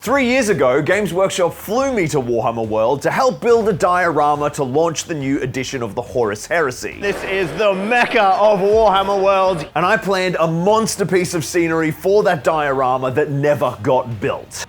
3 years ago, Games Workshop flew me to Warhammer World to help build a diorama to launch the new edition of the Horus Heresy. This is the mecca of Warhammer World. And I planned a monster piece of scenery for that diorama that never got built.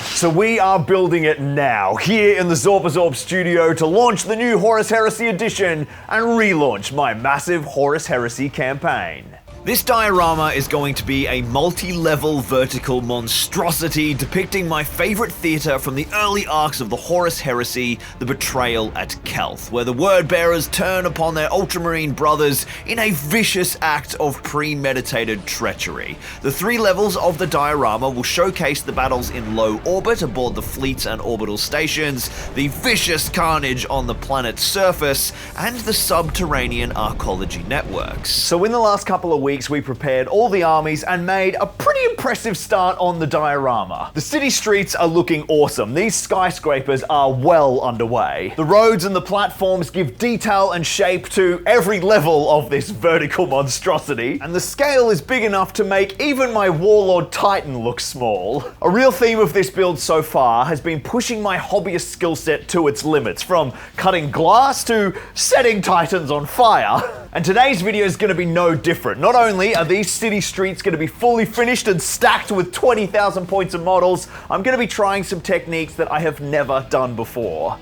So we are building it now, here in the Zorpazorp studio to launch the new Horus Heresy edition and relaunch my massive Horus Heresy campaign. This diorama is going to be a multi-level vertical monstrosity depicting my favorite theatre from the early arcs of the Horus Heresy, the Betrayal at Kelth, where the word-bearers turn upon their ultramarine brothers in a vicious act of premeditated treachery. The 3 levels of the diorama will showcase the battles in low orbit aboard the fleets and orbital stations, the vicious carnage on the planet's surface, and the subterranean arcology networks. So in the last couple of weeks, we prepared all the armies and made a pretty impressive start on the diorama. The city streets are looking awesome. These skyscrapers are well underway. The roads and the platforms give detail and shape to every level of this vertical monstrosity, and the scale is big enough to make even my Warlord Titan look small. A real theme of this build so far has been pushing my hobbyist skill set to its limits, from cutting glass to setting Titans on fire. And today's video is going to be no different. Not only are these city streets going to be fully finished and stacked with 20,000 points of models, I'm going to be trying some techniques that I have never done before.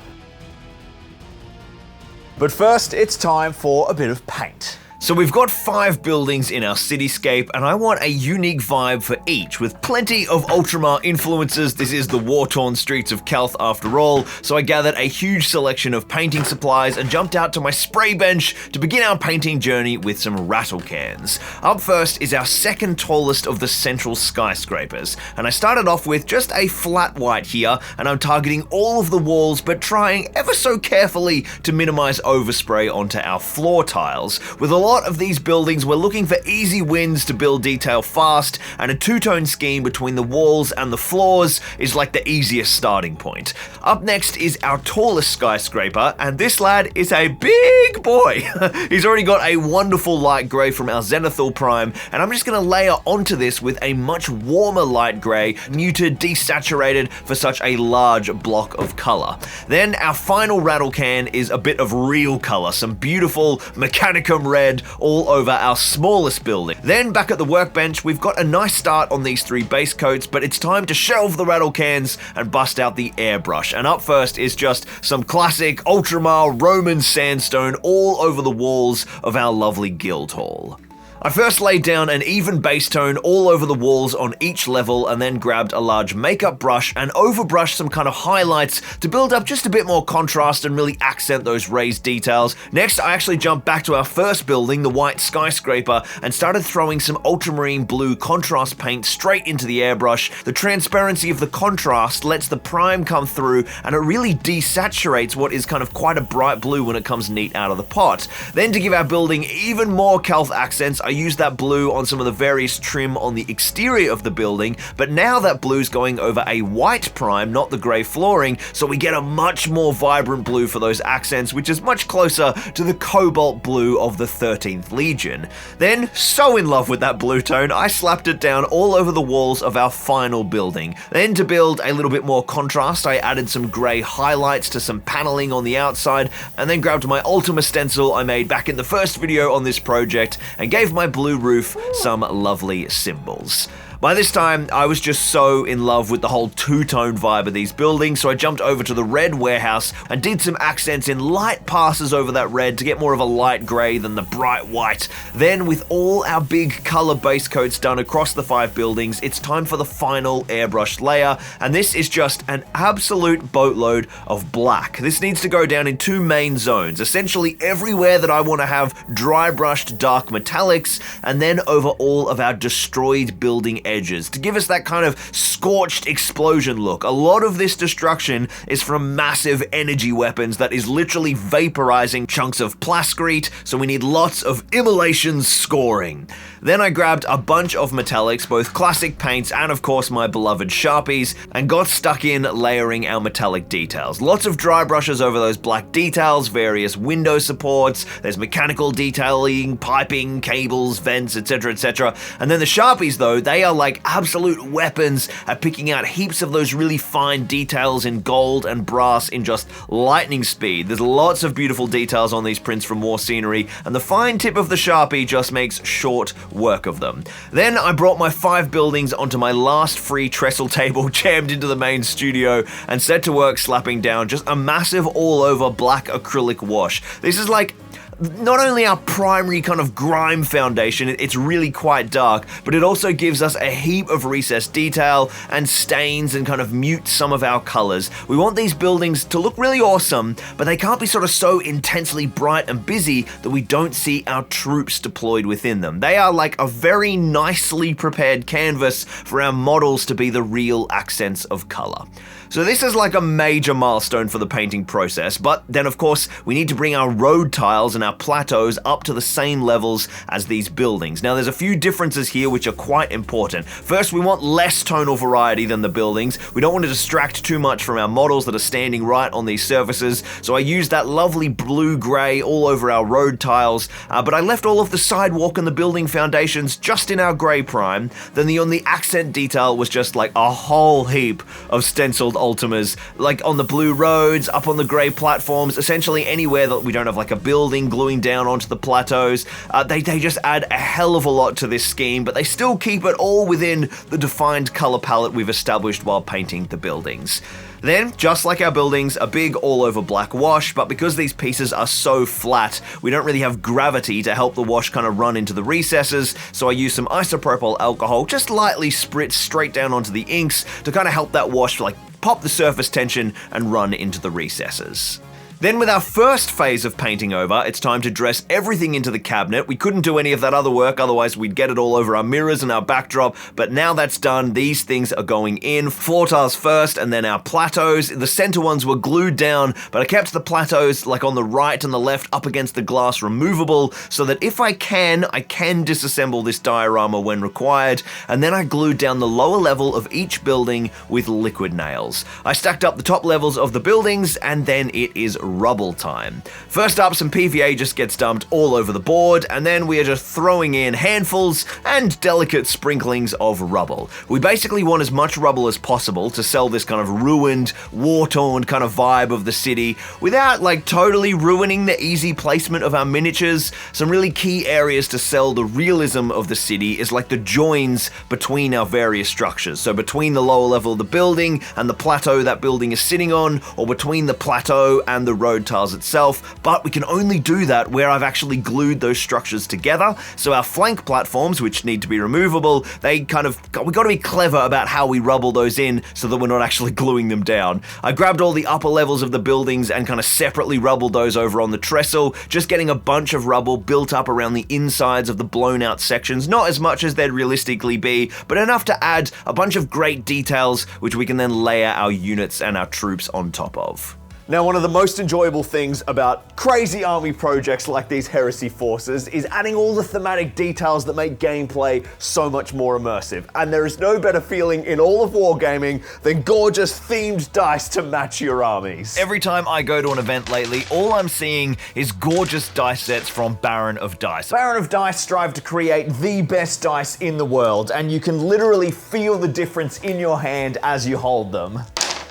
But first, it's time for a bit of paint. So we've got 5 buildings in our cityscape, and I want a unique vibe for each, with plenty of Ultramar influences. This is the war-torn streets of Kelth after all, so I gathered a huge selection of painting supplies and jumped out to my spray bench to begin our painting journey with some rattle cans. Up first is our second tallest of the central skyscrapers, and I started off with just a flat white here, and I'm targeting all of the walls, but trying ever so carefully to minimize overspray onto our floor tiles. With a lot of these buildings, we're looking for easy wins to build detail fast, and a two-tone scheme between the walls and the floors is like the easiest starting point. Up next is our tallest skyscraper, and this lad is a big boy. He's already got a wonderful light grey from our Zenithal Prime, and I'm just going to layer onto this with a much warmer light grey, muted, desaturated for such a large block of colour. Then our final rattle can is a bit of real colour, some beautiful Mechanicum red all over our smallest building. Then back at the workbench, we've got a nice start on these 3 base coats, but it's time to shelve the rattle cans and bust out the airbrush. And up first is just some classic Ultramar Roman sandstone all over the walls of our lovely guild hall. I first laid down an even base tone all over the walls on each level, and then grabbed a large makeup brush and overbrushed some kind of highlights to build up just a bit more contrast and really accent those raised details. Next, I actually jumped back to our first building, the white skyscraper, and started throwing some ultramarine blue contrast paint straight into the airbrush. The transparency of the contrast lets the prime come through, and it really desaturates what is kind of quite a bright blue when it comes neat out of the pot. Then, to give our building even more Kelth accents, I used that blue on some of the various trim on the exterior of the building, but now that blue's going over a white prime, not the grey flooring, so we get a much more vibrant blue for those accents, which is much closer to the cobalt blue of the 13th Legion. Then, so in love with that blue tone, I slapped it down all over the walls of our final building. Then, to build a little bit more contrast, I added some grey highlights to some paneling on the outside, and then grabbed my Ultima stencil I made back in the first video on this project and gave my blue roof some lovely symbols. By this time, I was just so in love with the whole two-tone vibe of these buildings, so I jumped over to the red warehouse and did some accents in light passes over that red to get more of a light grey than the bright white. Then, with all our big colour base coats done across the 5 buildings, it's time for the final airbrushed layer, and this is just an absolute boatload of black. This needs to go down in 2 main zones, essentially everywhere that I want to have dry brushed dark metallics, and then over all of our destroyed building edges to give us that kind of scorched explosion look. A lot of this destruction is from massive energy weapons that is literally vaporizing chunks of plascrete, so we need lots of immolation scoring. Then I grabbed a bunch of metallics, both classic paints and of course my beloved Sharpies, and got stuck in layering our metallic details. Lots of dry brushes over those black details, various window supports, there's mechanical detailing, piping, cables, vents, etc, etc. And then the Sharpies though, they are like absolute weapons at picking out heaps of those really fine details in gold and brass in just lightning speed. There's lots of beautiful details on these prints from War Scenery, and the fine tip of the Sharpie just makes short work of them. Then I brought my 5 buildings onto my last free trestle table, jammed into the main studio, and set to work slapping down just a massive all-over black acrylic wash. This is like not only our primary kind of grime foundation, it's really quite dark, but it also gives us a heap of recessed detail and stains and kind of mutes some of our colors. We want these buildings to look really awesome, but they can't be sort of so intensely bright and busy that we don't see our troops deployed within them. They are like a very nicely prepared canvas for our models to be the real accents of color. So this is like a major milestone for the painting process, but then of course we need to bring our road tiles and our plateaus up to the same levels as these buildings. Now there's a few differences here which are quite important. First, we want less tonal variety than the buildings. We don't want to distract too much from our models that are standing right on these surfaces, so I used that lovely blue-gray all over our road tiles, but I left all of the sidewalk and the building foundations just in our gray prime. Then the accent detail was just like a whole heap of stenciled Ultimas, like on the blue roads, up on the grey platforms, essentially anywhere that we don't have like a building gluing down onto the plateaus. They just add a hell of a lot to this scheme, but they still keep it all within the defined colour palette we've established while painting the buildings. Then, just like our buildings, a big all-over black wash, but because these pieces are so flat, we don't really have gravity to help the wash kind of run into the recesses, so I use some isopropyl alcohol, just lightly spritz straight down onto the inks to kind of help that wash like pop the surface tension and run into the recesses. Then with our first phase of painting over, it's time to dress everything into the cabinet. We couldn't do any of that other work, otherwise we'd get it all over our mirrors and our backdrop, but now that's done, these things are going in. Floor tiles first, and then our plateaus. The center ones were glued down, but I kept the plateaus like on the right and the left up against the glass removable, so that if I can disassemble this diorama when required, and then I glued down the lower level of each building with liquid nails. I stacked up the top levels of the buildings, and then it is rubble time. First up, some PVA just gets dumped all over the board, and then we are just throwing in handfuls and delicate sprinklings of rubble. We basically want as much rubble as possible to sell this kind of ruined, war-torn kind of vibe of the city without like totally ruining the easy placement of our miniatures. Some really key areas to sell the realism of the city is like the joins between our various structures. So between the lower level of the building and the plateau that building is sitting on, or between the plateau and the road tiles itself, but we can only do that where I've actually glued those structures together. So our flank platforms, which need to be we got to be clever about how we rubble those in so that we're not actually gluing them down. I grabbed all the upper levels of the buildings and kind of separately rubbled those over on the trestle, just getting a bunch of rubble built up around the insides of the blown out sections, not as much as they'd realistically be, but enough to add a bunch of great details which we can then layer our units and our troops on top of. Now, one of the most enjoyable things about crazy army projects like these Heresy Forces is adding all the thematic details that make gameplay so much more immersive. And there is no better feeling in all of wargaming than gorgeous themed dice to match your armies. Every time I go to an event lately, all I'm seeing is gorgeous dice sets from Baron of Dice. Baron of Dice strive to create the best dice in the world, and you can literally feel the difference in your hand as you hold them.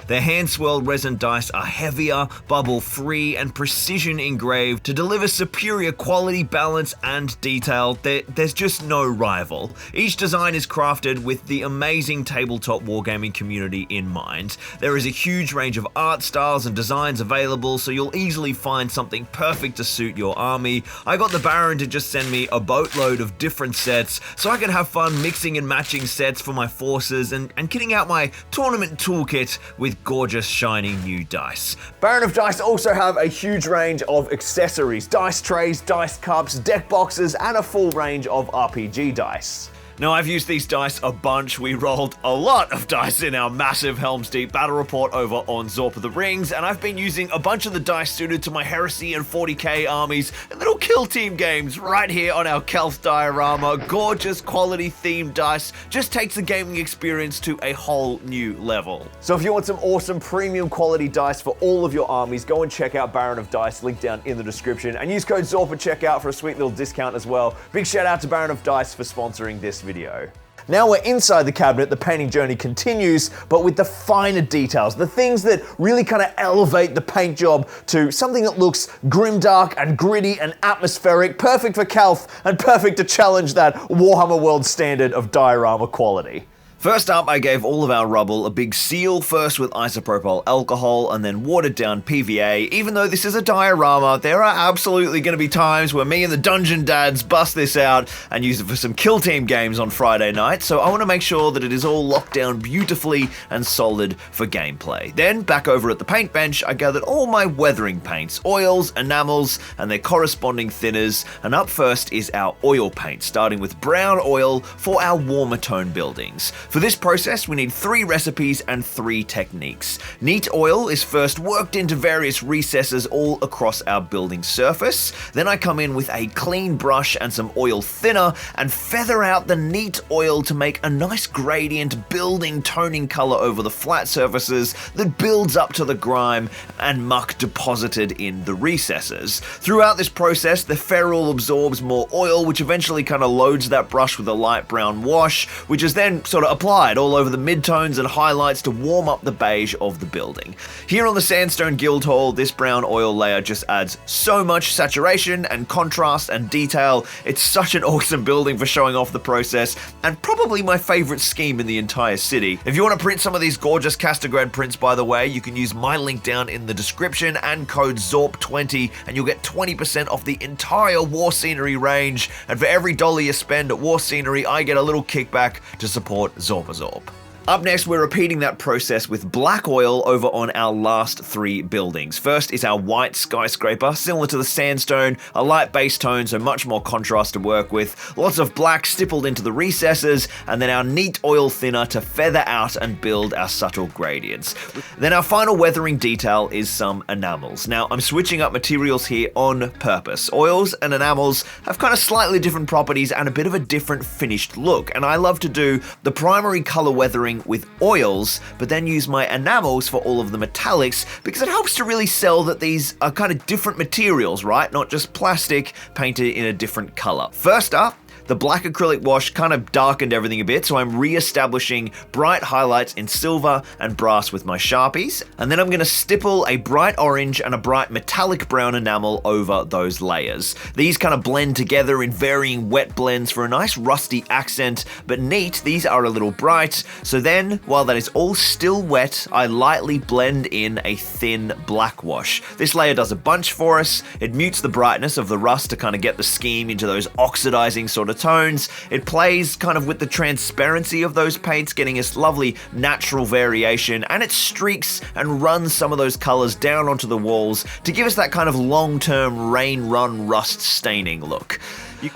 Their hand-swirled resin dice are heavier, bubble-free, and precision engraved to deliver superior quality, balance, and detail. There's just no rival. Each design is crafted with the amazing tabletop wargaming community in mind. There is a huge range of art styles and designs available, so you'll easily find something perfect to suit your army. I got the Baron to just send me a boatload of different sets, so I can have fun mixing and matching sets for my forces and kitting out my tournament toolkit with gorgeous shiny new dice. Baron of Dice also have a huge range of accessories, dice trays, dice cups, deck boxes, and a full range of RPG dice. Now, I've used these dice a bunch. We rolled a lot of dice in our massive Helm's Deep battle report over on Zorp of the Rings, and I've been using a bunch of the dice suited to my Heresy and 40k armies and little kill team games right here on our Kelth diorama. Gorgeous quality themed dice just takes the gaming experience to a whole new level. So if you want some awesome premium quality dice for all of your armies, go and check out Baron of Dice, link down in the description, and use code Zorp at checkout for a sweet little discount as well. Big shout out to Baron of Dice for sponsoring this video. Now we're inside the cabinet, the painting journey continues, but with the finer details, the things that really kind of elevate the paint job to something that looks grimdark and gritty and atmospheric, perfect for Calth and perfect to challenge that Warhammer World standard of diorama quality. First up, I gave all of our rubble a big seal, first with isopropyl alcohol and then watered down PVA. Even though this is a diorama, there are absolutely going to be times where me and the Dungeon Dads bust this out and use it for some kill team games on Friday night, so I want to make sure that it is all locked down beautifully and solid for gameplay. Then, back over at the paint bench, I gathered all my weathering paints, oils, enamels, and their corresponding thinners, and up first is our oil paint, starting with brown oil for our warmer tone buildings. For this process, we need 3 recipes and 3 techniques. Neat oil is first worked into various recesses all across our building surface. Then I come in with a clean brush and some oil thinner and feather out the neat oil to make a nice gradient building toning color over the flat surfaces that builds up to the grime and muck deposited in the recesses. Throughout this process, the ferrule absorbs more oil, which eventually kind of loads that brush with a light brown wash, which is then sort of applied all over the midtones and highlights to warm up the beige of the building. Here on the Sandstone Guildhall, this brown oil layer just adds so much saturation and contrast and detail. It's such an awesome building for showing off the process, and probably my favorite scheme in the entire city. If you want to print some of these gorgeous Castagrad prints, by the way, you can use my link down in the description and code ZORP20 and you'll get 20% off the entire War Scenery range, and for every $1 you spend at War Scenery, I get a little kickback to support Zorpazorp. Up next, we're repeating that process with black oil over on our last 3 buildings. First is our white skyscraper, similar to the sandstone, a light base tone, so much more contrast to work with, lots of black stippled into the recesses, and then our neat oil thinner to feather out and build our subtle gradients. Then our final weathering detail is some enamels. Now, I'm switching up materials here on purpose. Oils and enamels have kind of slightly different properties and a bit of a different finished look, and I love to do the primary color weathering with oils, but then use my enamels for all of the metallics, because it helps to really sell that these are kind of different materials, right? Not just plastic painted in a different color. First up, the black acrylic wash kind of darkened everything a bit, so I'm re-establishing bright highlights in silver and brass with my Sharpies, and then I'm going to stipple a bright orange and a bright metallic brown enamel over those layers. These kind of blend together in varying wet blends for a nice rusty accent, but neat, these are a little bright. So then, while that is all still wet, I lightly blend in a thin black wash. This layer does a bunch for us. It mutes the brightness of the rust to kind of get the scheme into those oxidizing sort of tones. It plays kind of with the transparency of those paints, getting us lovely natural variation, and it streaks and runs some of those colors down onto the walls to give us that kind of long-term rain-run rust staining look.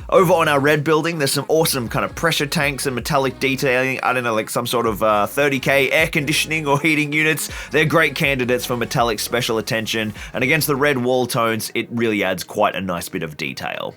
Over on our red building, there's some awesome kind of pressure tanks and metallic detailing. I don't know, like some sort of 30K air conditioning or heating units. They're great candidates for metallic special attention, and against the red wall tones, it really adds quite a nice bit of detail.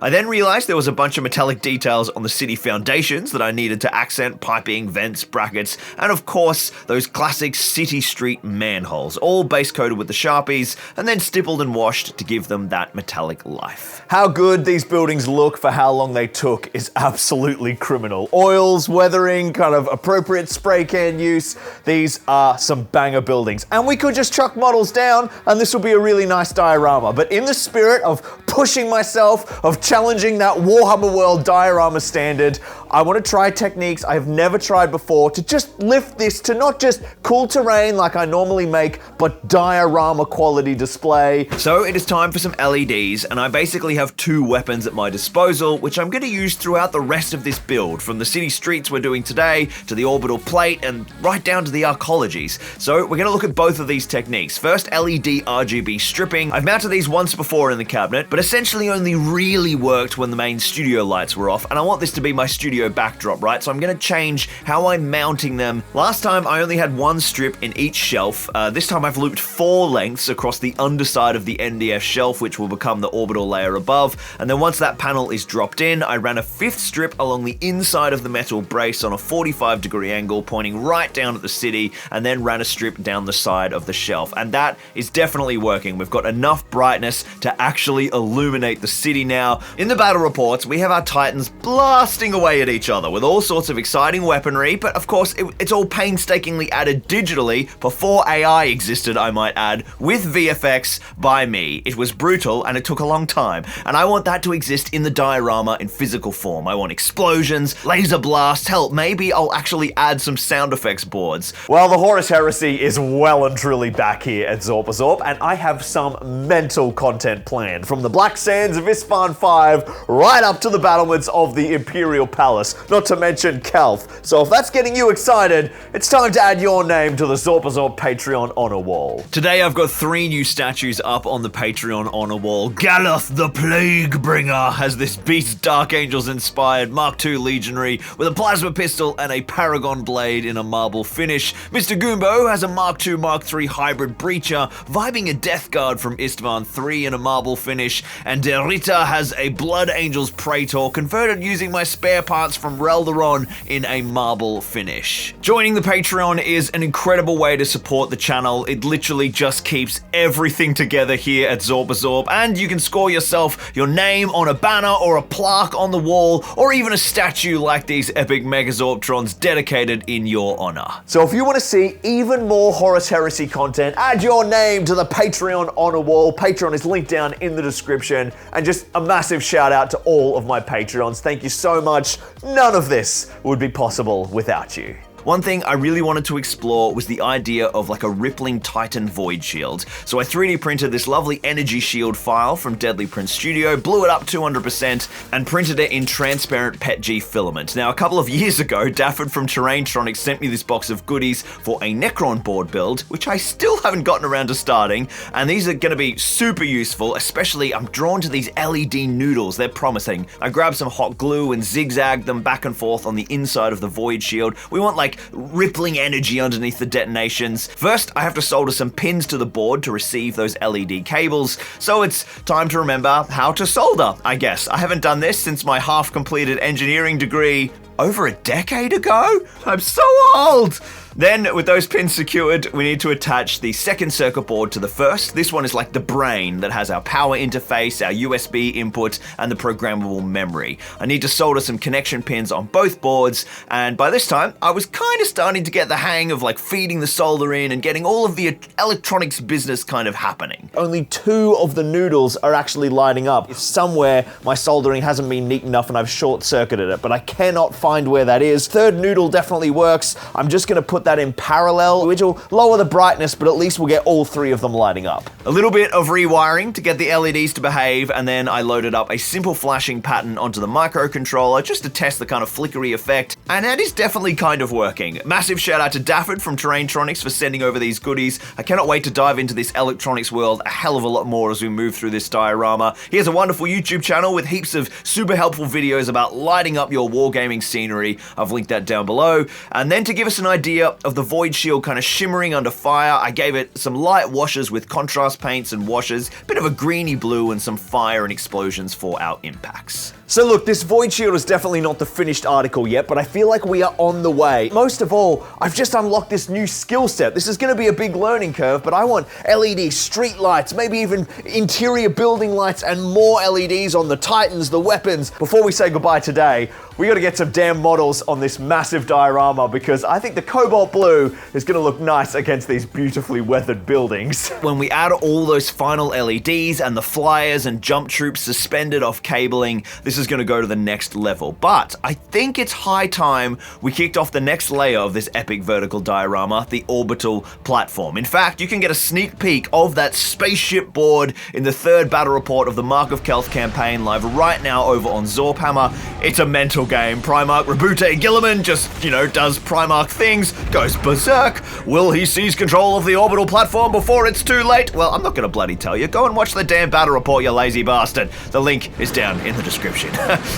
I then realized there was a bunch of metallic details on the city foundations that I needed to accent: piping, vents, brackets, and of course, those classic city street manholes, all base coated with the Sharpies and then stippled and washed to give them that metallic life. How good these buildings look for how long they took is absolutely criminal. Oils, weathering, kind of appropriate spray can use. These are some banger buildings. And we could just chuck models down and this will be a really nice diorama. But in the spirit of pushing myself, of challenging that Warhammer World diorama standard, I want to try techniques I have never tried before to just lift this to not just cool terrain like I normally make, but diorama quality display. So it is time for some LEDs, and I basically have 2 weapons at my disposal, which I'm going to use throughout the rest of this build, from the city streets we're doing today, to the orbital plate, and right down to the arcologies. So we're going to look at both of these techniques. First, LED RGB stripping. I've mounted these once before in the cabinet, but essentially only really worked when the main studio lights were off, and I want this to be my studio backdrop, right? So I'm going to change how I'm mounting them. Last time I only had 1 strip in each shelf. This time I've looped 4 lengths across the underside of the NDF shelf, which will become the orbital layer above, and then once that panel is dropped in, I ran a 5th strip along the inside of the metal brace on a 45-degree angle pointing right down at the city, and then ran a strip down the side of the shelf, and that is definitely working. We've got enough brightness to actually illuminate the city now. In the battle reports, we have our Titans blasting away at each other with all sorts of exciting weaponry, but of course it's all painstakingly added digitally before AI existed, I might add, with VFX by me. It was brutal and it took a long time, and I want that to exist in the diorama in physical form. I want explosions, laser blasts, hell, maybe I'll actually add some sound effects boards. Well, the Horus Heresy is well and truly back here at Zorpazorp, and I have some mental content planned, from the Black Sands of Isfahan 5 right up to the battlements of the Imperial Palace, not to mention Calth. So if that's getting you excited, it's time to add your name to the Zorpazorp Patreon honor wall. Today I've got 3 new statues up on the Patreon honor wall. Galoth the Plague Bringer has this Beast Dark Angels inspired Mark II Legionary with a plasma pistol and a Paragon blade in a marble finish. Mr. Goombo has a Mark II Mark III hybrid breacher, vibing a Death Guard from Istvan 3 in a marble finish, and Derrita has a Blood Angels Praetor converted using my spare parts from Relderon in a marble finish. Joining the Patreon is an incredible way to support the channel. It literally just keeps everything together here at Zorpazorp, and you can score yourself your name on a banner or a plaque on the wall, or even a statue like these epic Megazorptrons dedicated in your honor. So if you want to see even more Horus Heresy content, add your name to the Patreon honor wall. Patreon is linked down in the description, and just a massive shout out to all of my Patreons. Thank you so much. None of this would be possible without you. One thing I really wanted to explore was the idea of like a rippling Titan void shield. So I 3D printed this lovely energy shield file from Deadly Print Studio, blew it up 200%, and printed it in transparent PETG filament. Now, a couple of years ago, Dafford from Terraintronics sent me this box of goodies for a Necron board build, which I still haven't gotten around to starting, and these are gonna be super useful, especially I'm drawn to these LED noodles, they're promising. I grabbed some hot glue and zigzagged them back and forth on the inside of the void shield. We want like rippling energy underneath the detonations. First, I have to solder some pins to the board to receive those LED cables, so it's time to remember how to solder, I guess. I haven't done this since my half-completed engineering degree over a decade ago? I'm so old! Then, with those pins secured, we need to attach the second circuit board to the first. This one is like the brain that has our power interface, our USB input, and the programmable memory. I need to solder some connection pins on both boards, and by this time, I was kind of starting to get the hang of like feeding the solder in and getting all of the electronics business kind of happening. Only 2 of the noodles are actually lighting up. Somewhere, my soldering hasn't been neat enough and I've short-circuited it, but I cannot find where that is. Third noodle definitely works. I'm just gonna put that in parallel, which will lower the brightness, but at least we'll get all 3 of them lighting up. A little bit of rewiring to get the LEDs to behave, and then I loaded up a simple flashing pattern onto the microcontroller just to test the kind of flickery effect, and that is definitely kind of working. Massive shout out to Dafford from Terraintronics for sending over these goodies. I cannot wait to dive into this electronics world a hell of a lot more as we move through this diorama. He has a wonderful YouTube channel with heaps of super helpful videos about lighting up your wargaming scenery. I've linked that down below. And then to give us an idea of the void shield kind of shimmering under fire, I gave it some light washes with contrast paints and washes, a bit of a greeny blue, and some fire and explosions for our impacts. So look, this void shield is definitely not the finished article yet, but I feel like we are on the way. Most of all, I've just unlocked this new skill set. This is gonna be a big learning curve, but I want LED street lights, maybe even interior building lights, and more LEDs on the Titans, the weapons. Before we say goodbye today, we gotta get some damn models on this massive diorama, because I think the cobalt blue is gonna look nice against these beautifully weathered buildings. When we add all those final LEDs and the flyers and jump troops suspended off cabling, this is going to go to the next level. But I think it's high time we kicked off the next layer of this epic vertical diorama, the orbital platform. In fact, you can get a sneak peek of that spaceship board in the 3rd battle report of the Mark of Kelth campaign live right now over on Zorphammer. It's a mental game. Primarch Rabute Gilliman just, does Primarch things, goes berserk. Will he seize control of the orbital platform before it's too late? Well, I'm not going to bloody tell you. Go and watch the damn battle report, you lazy bastard. The link is down in the description.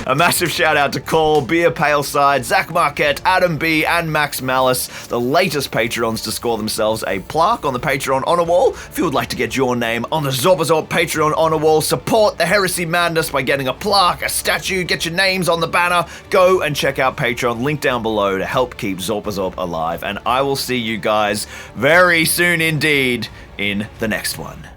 A massive shout out to Call, Beer Paleside, Zach Marquette, Adam B, and Max Malice, the latest Patreons to score themselves a plaque on the Patreon honor wall. If you would like to get your name on the Zorpazorp Patreon honor wall, support the Heresy Madness by getting a plaque, a statue, get your names on the banner, go and check out Patreon, link down below to help keep Zorpazorp alive, and I will see you guys very soon indeed in the next one.